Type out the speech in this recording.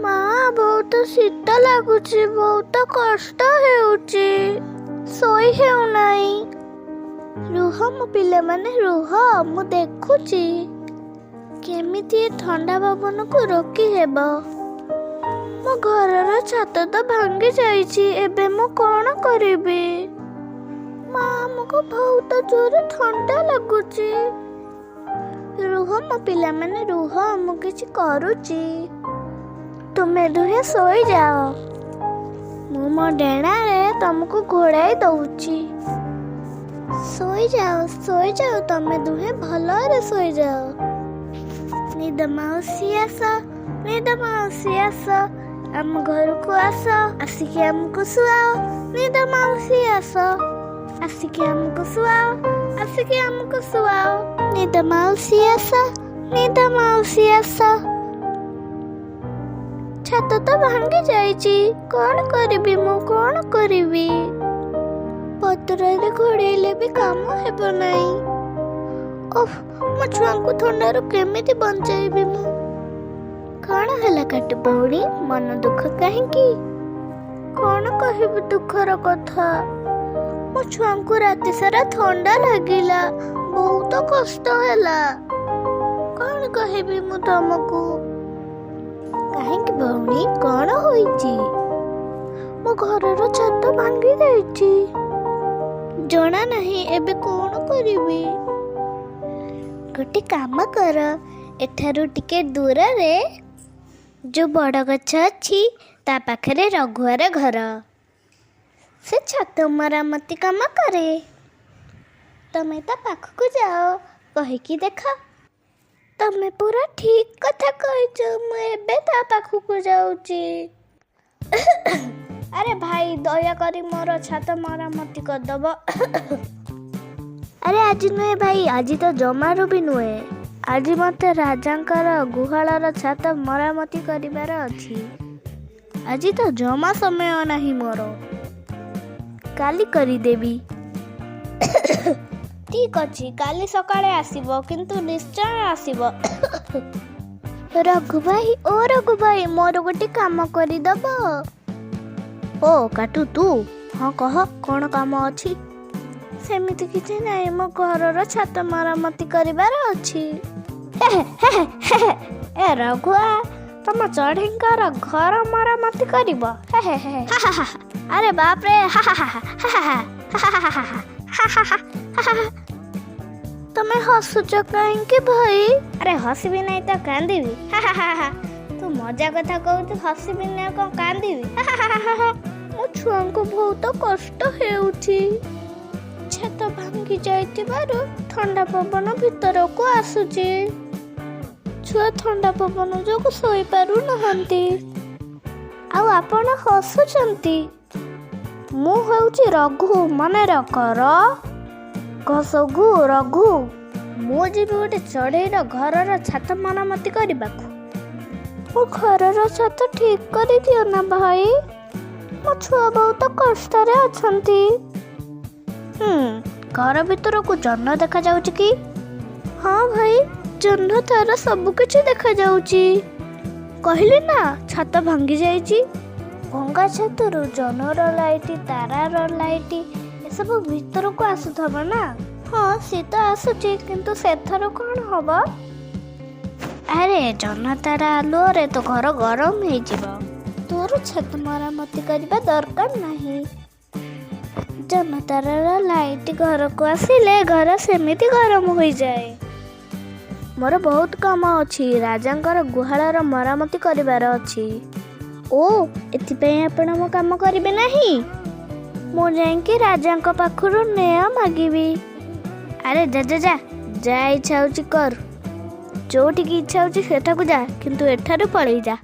ମା ବହୁତ ଶୀତ ଲାଗୁଛି, ବହୁତ କଷ୍ଟ ହେଉଛି, ଶୋଇ ହେଉନାହିଁ। ରୁହ ମୋ ପିଲାମାନେ ରୁହ, ମୁଁ ଦେଖୁଛି କେମିତି ଏ ଥଣ୍ଡା ପବନକୁ ରୋକି ହେବ। ମୋ ଘରର ଛାତ ତ ଭାଙ୍ଗି ଯାଇଛି, ଏବେ ମୁଁ କ'ଣ କରିବି? ମା ଆମକୁ ବହୁତ ଜୋରେ ଥଣ୍ଡା ଲାଗୁଛି। ରୁହ ମୋ ପିଲାମାନେ ରୁହ, ମୁଁ କିଛି କରୁଛି। ତୁମେ ଦୁହେଁ ଶୋଇଯାଅ, ମୁଁ ମୋ ଡେଣାରେ ତମକୁ ଘୋଡ଼ାଇ ଦଉଛି। ଶୋଇଯାଅ ତମେ ଦୁହେଁ ଭଲରେ ଶୋଇଯାଅ। ନିଦ ମାଉସୀ ଆସ, ନିଦ ମାଉସୀ ଆସ, ଆମ ଘରକୁ ଆସ, ଆସିକି ଆମକୁ ଶୁଆଅ। ନିଦ ମାଉସୀ ଆସ, ଆସିକି ଆମକୁ ଶୁଆଅ, ଆସିକି ଆମକୁ ଶୁଆଅ। ନିଦ ମାଉସୀ ଆସ, ନିଦ ମାଉସୀ ଆସ। ଛାତ ତ ଭାଙ୍ଗି ଯାଇଛି, କ'ଣ କରିବି ମୁଁ, କ'ଣ କରିବି? ପତ୍ରରେ ଘୋଡ଼େଇଲେ ବି କାମ ହେବ ନାହିଁ। ଓଃ, ମୋ ଛୁଆଙ୍କୁ ଥଣ୍ଡାରୁ କେମିତି ବଞ୍ଚାଇବି ମୁଁ? କ'ଣ ହେଲା କାଟୁ ଭଉଣୀ, ମନ ଦୁଃଖ କାହିଁକି? କ'ଣ କହିବୁ ଦୁଃଖର କଥା? ମୋ ଛୁଆଙ୍କୁ ରାତି ସାରା ଥଣ୍ଡା ଲାଗିଲା, ବହୁତ କଷ୍ଟ ହେଲା। କ'ଣ କହିବି ମୁଁ ତମକୁ? କାହିଁକି ଭଉଣୀ, କ'ଣ ହୋଇଛି? ମୋ ଘରର ଛାତ ଭାଙ୍ଗି ଯାଇଛି, ଜଣା ନାହିଁ ଏବେ କ'ଣ କରିବି। ଗୋଟେ କାମ କର, ଏଠାରୁ ଟିକେ ଦୂରରେ ଯୋଉ ବଡ଼ ଗଛ ଅଛି ତା ପାଖରେ ରଘୁଆର ଘର, ସେ ଛାତ ମରାମତି କାମ କରେ। ତମେ ତା ପାଖକୁ ଯାଅ, କହିକି ଦେଖ। ତମେ ପୁରା ଠିକ୍ କଥା କହିଛ, ମୁଁ ଏବେ ତା ପାଖକୁ ଯାଉଛି। ଆରେ ଭାଇ, ଦୟାକରି ମୋର ଛାତ ମରାମତି କରିଦବ। ଆରେ ଆଜି ନୁହେଁ ଭାଇ, ଆଜି ତ ଜମାରୁ ବି ନୁହେଁ। ଆଜି ମୋତେ ରାଜାଙ୍କର ଗୁହାଳର ଛାତ ମରାମତି କରିବାର ଅଛି। ଆଜି ତ ଜମା ସମୟ ନାହିଁ ମୋର, କାଲି କରିଦେବି। ଠିକ୍ ଅଛି, କାଲି ସକାଳେ ଆସିବ, କିନ୍ତୁ ନିଶ୍ଚୟ ଆସିବ। ରଘୁ ଭାଇ, ଓ ରଘୁ ଭାଇ, ମୋର ଗୋଟେ କାମ କରିଦବ। ଓ କାଟୁ ତୁ? ହଁ କହ, କ'ଣ କାମ ଅଛି? ସେମିତି କିଛି ନାହିଁ, ମୋ ଘରର ଛାତ ମରାମତି କରିବାର ଅଛି। ଏ ରଘୁଆ, ତମ ଚଢ଼େଇଙ୍କର ଘର ମରାମତି କରିବ? ଆରେ ବାପରେ, ତମେ ହସୁଛ କାହିଁକି ଭାଇ? ଆରେ ହସିବି ନାହିଁ ତ କାନ୍ଦିବି? ତୁ ମଜା କଥା କହୁଛୁ, ହସିବି ନାହିଁ କ'ଣ କାନ୍ଦିବି? ମୋ ଛୁଆଙ୍କୁ ବହୁତ କଷ୍ଟ ହେଉଛି। ଛାତ ଭାଙ୍ଗି ଯାଇଥିବାରୁ ଥଣ୍ଡା ପବନ ଭିତରକୁ ଆସୁଛି। ଛୁଆ ଥଣ୍ଡା ପବନ ଯୋଗୁଁ ଶୋଇପାରୁନାହାନ୍ତି, ଆଉ ଆପଣ ହସୁଛନ୍ତି। ମୁଁ ହେଉଛି ରଘୁ, ମନେ ରଖର। ଘସଘୁ ରଘୁ। ମୁଁ ଯିବି ଗୋଟେ ଚଢ଼େଇର ଘରର ଛାତ ମରାମତି କରିବାକୁ। ମୋ ଘରର ଛାତ ଠିକ୍ କରିଦିଅ ନା ଭାଇ, ମୋ ଛୁଆ ବହୁତ କଷ୍ଟରେ ଅଛନ୍ତି। ଘର ଭିତରକୁ ଜହ୍ନ ଦେଖାଯାଉଛି କି? ହଁ ଭାଇ, ଜହ୍ନ ତାରା ସବୁ କିଛି ଦେଖାଯାଉଛି। କହିଲି ନା, ଛାତ ଭାଙ୍ଗି ଯାଇଛି। ଭଙ୍ଗା ଛାତରୁ ଜହ୍ନର ଲାଇଟ୍, ତାରାର ଲାଇଟ୍ ଏସବୁ ଭିତରକୁ ଆସୁଥିବ ନା? ହଁ, ସେ ତ ଆସୁଛି, କିନ୍ତୁ ସେଥର କ'ଣ ହବ? ଆରେ ଜହ୍ନ ତାରା ଆଲୁଅରେ ତ ଘର ଗରମ ହେଇଯିବ। ତୋର ଛାତ ମରାମତି କରିବା ଦରକାର ନାହିଁ। ଜହ୍ନ ତାରାର ଲାଇଟ୍ ଘରକୁ ଆସିଲେ ଘର ସେମିତି ଗରମ ହୋଇଯାଏ। ମୋର ବହୁତ କାମ ଅଛି, ରାଜାଙ୍କର ଗୁହାଳର ମରାମତି କରିବାର ଅଛି। ଓ, ଏଥିପାଇଁ ଆପଣ ମୋ କାମ କରିବେ ନାହିଁ? ମୁଁ ଯାଇକି ରାଜାଙ୍କ ପାଖରୁ ନ୍ୟାୟ ମାଗିବି। ଆରେ ଯା, ଇଚ୍ଛା ହେଉଛି କର, ଯୋଉଠିକି ଇଚ୍ଛା ହେଉଛି ସେଠାକୁ ଯା, କିନ୍ତୁ ଏଠାରୁ ପଳେଇ ଯା।